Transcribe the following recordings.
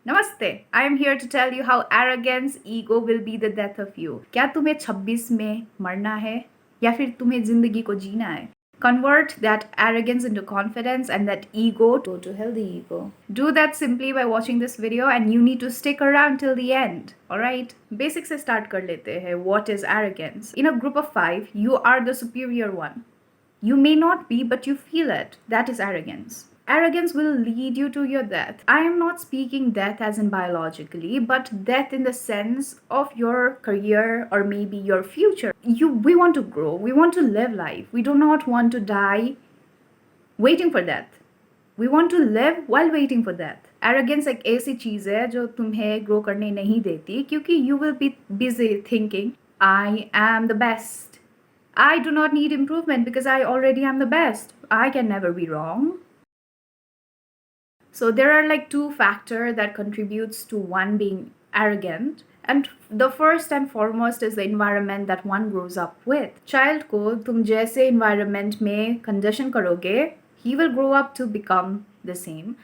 Namaste. I am here to tell you how arrogance, ego will be the death of you. क्या तुम्हें 26 में मरना है या फिर तुम्हें जिंदगी को जीना है? Convert that arrogance into confidence and that ego to healthy ego. Do that simply by watching this video and you need to stick around till the end. Alright? Basic से start कर लेते हैं. What is arrogance? In a group of 5, you are the superior one. You may not be, but you feel it. That is arrogance. Arrogance will lead you to your death. I am not speaking death as in biologically, but death in the sense of your career or maybe your future. We want to grow, we want to live life. We do not want to die waiting for death. We want to live while waiting for death. Arrogance एक ऐसी चीज़ है जो तुम्हें grow करने नहीं देती क्योंकि you will be busy thinking, I am the best. I do not need improvement because I already am the best. I can never be wrong. So there are like two factors that contributes to one being arrogant. And the first and foremost is the environment that one grows up with. Child को तुम जैसे environment में condition करोगे, he will grow up to become the same.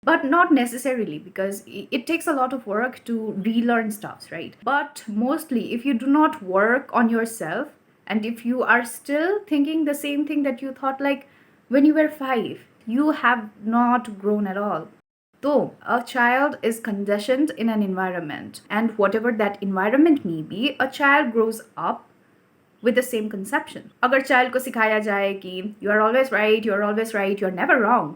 But not necessarily, because it takes a lot of work to relearn stuff, right? But mostly, if you do not work on yourself, and if you are still thinking the same thing that you thought like when you were 5, you have not grown at all. So, a child is conditioned in an environment, and whatever that environment may be, a child grows up with the same conception. अगर child को सिखाया जाए कि you are always right, you are always right, you are never wrong,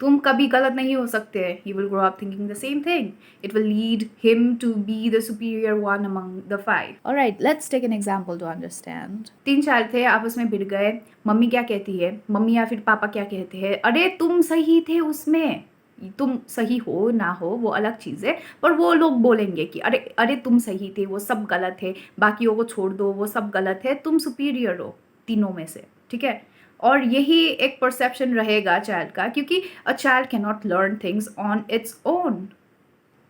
तुम कभी गलत नहीं हो सकते, he will grow up thinking the same thing. It will lead him to be the superior one among the 5. Alright, let's take an example to understand. 3 child थे, आपस में भिड़ गए. मम्मी क्या कहती है, मम्मी या फिर पापा क्या कहते हैं, अरे तुम सही थे उसमें. तुम सही हो ना हो वो अलग चीज़ है, पर वो लोग बोलेंगे कि अरे अरे तुम सही थे, वो सब गलत है, बाकियों को छोड़ दो, वो सब गलत है, तुम सुपीरियर हो तीनों में से. ठीक है? और यही एक परसेप्शन रहेगा चाइल्ड का, क्योंकि a child can not learn things on its own.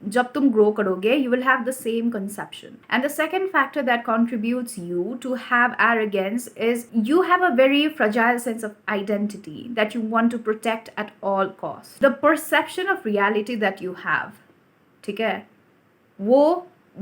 जब तुम ग्रो करोगे, you will have the same conception. And the second factor that contributes you to have arrogance is you have a very fragile sense of identity that you want to protect at all costs. The perception of reality that you have, ठीक है, वो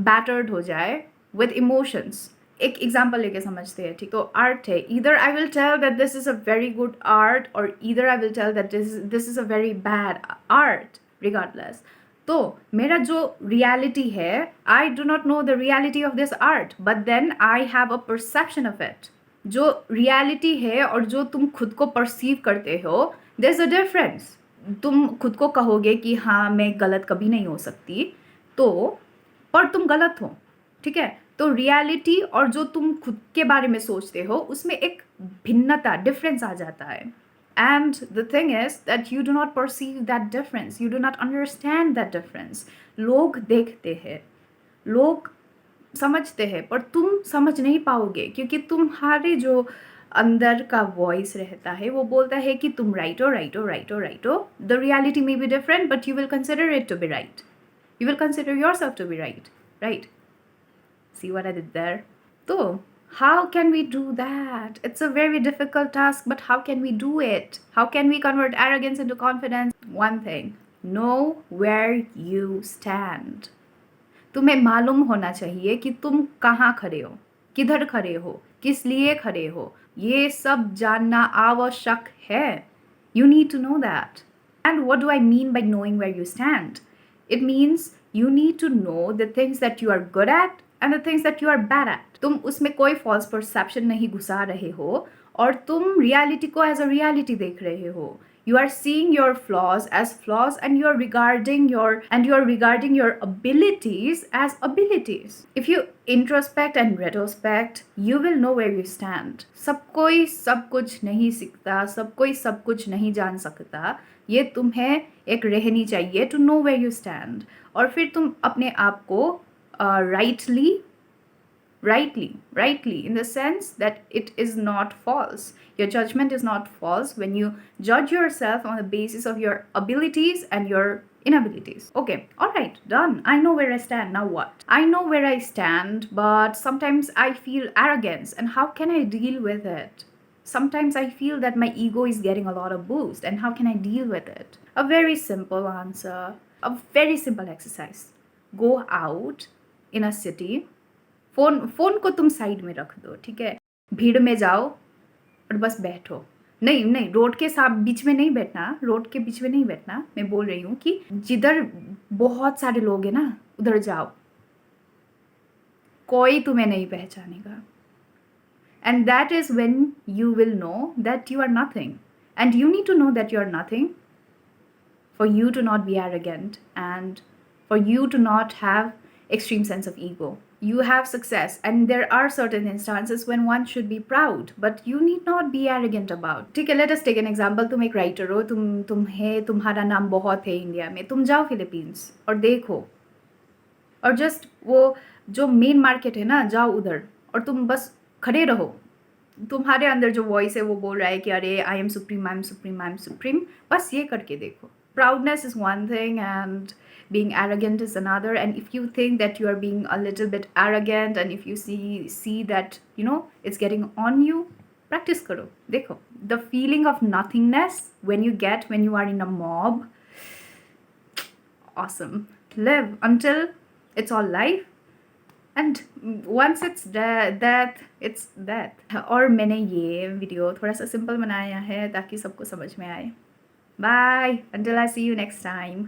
battered हो जाए with emotions. एक example लेके समझते हैं. ठीक, तो आर्ट है, either I will tell that this is a very good art or either I will tell that this is a very bad art. Regardless, तो मेरा जो रियलिटी है, I do not know the reality of this art, but then I have a perception of it. जो reality है और जो तुम खुद को परसीव करते हो, देयर इज अ डिफरेंस. तुम खुद को कहोगे कि हाँ मैं गलत कभी नहीं हो सकती, तो पर तुम गलत हो. ठीक है? तो रियलिटी और जो तुम खुद के बारे में सोचते हो, उसमें एक भिन्नता, डिफरेंस आ जाता है. And the thing is that you do not perceive that difference. You do not understand that difference. लोग देखते हैं, लोग समझते हैं, पर तुम समझ नहीं पाओगे क्योंकि तुम्हारे जो अंदर का वॉइस रहता है वो बोलता है कि तुम राइट हो, राइट हो, राइट हो, राइट हो. The reality may be different, but you will consider it to be right. You will consider yourself to be right. Right? See what I did there? So, how can we do that? It's a very difficult task, but how can we do it? How can we convert arrogance into confidence? One thing, know where you stand. तुम्हें मालूम होना चाहिए कि तुम कहाँ खड़े हो, किधर खड़े हो, किस लिए खड़े हो. ये सब जानना आवश्यक है. You need to know that. And what do I mean by knowing where you stand? It means you need to know the things that you are good at and the things that you are bad at. तुम उसमें कोई false perception नहीं घुसा रहे हो और तुम reality को as a reality देख रहे हो. You are seeing your flaws as flaws and you are regarding your abilities as abilities. If you introspect and retrospect, you will know where you stand. सब कोई सब कुछ नहीं सीखता, सब कोई सब कुछ नहीं जान सकता. ये तुम्हें एक रहनी चाहिए to know where you stand. और फिर तुम अपने आप को rightly in the sense that it is not false. Your judgment is not false when you judge yourself on the basis of your abilities and your inabilities. Okay, alright, done. I know where I stand. Now what? I know where I stand, but sometimes I feel arrogance, and how can I deal with it? Sometimes I feel that my ego is getting a lot of boost, and how can I deal with it? A very simple answer. A very simple exercise. Go out in a city. Phone को तुम side में रख दो, ठीक है? भीड़ में जाओ और बस बैठो. नहीं नहीं, रोड के साथ बीच में नहीं बैठना, रोड के बीच में नहीं बैठना. मैं बोल रही हूँ कि जिधर बहुत सारे लोग हैं ना, उधर जाओ. कोई तुम्हें नहीं पहचानेगा. And that is when you will know that you are nothing. And you need to know that you are nothing for you to not be arrogant and for you to not have extreme sense of ego. You have success, and there are certain instances when one should be proud, but you need not be arrogant about. ठीक है, let us take an example. तुम एक writer हो, तुम्हारा नाम बहुत है India में. तुम जाओ फिलीपींस और देखो, और जस्ट वो जो मेन मार्केट है ना, जाओ उधर और तुम बस खड़े रहो. तुम्हारे अंदर जो वॉइस है वो बोल रहा है कि अरे I am supreme, I am supreme, I am supreme. बस ये करके देखो. Proudness is one thing and being arrogant is another. And if you think that you are being a little bit arrogant, and if you see that it's getting on you, practice karo. Dekho, the feeling of nothingness when you are in a mob, awesome. Live until it's all life, and once it's death, it's death. और मैंने ये video थोड़ा सा simple बनाया है ताकि सबको समझ में आए. Bye. Until I see you next time.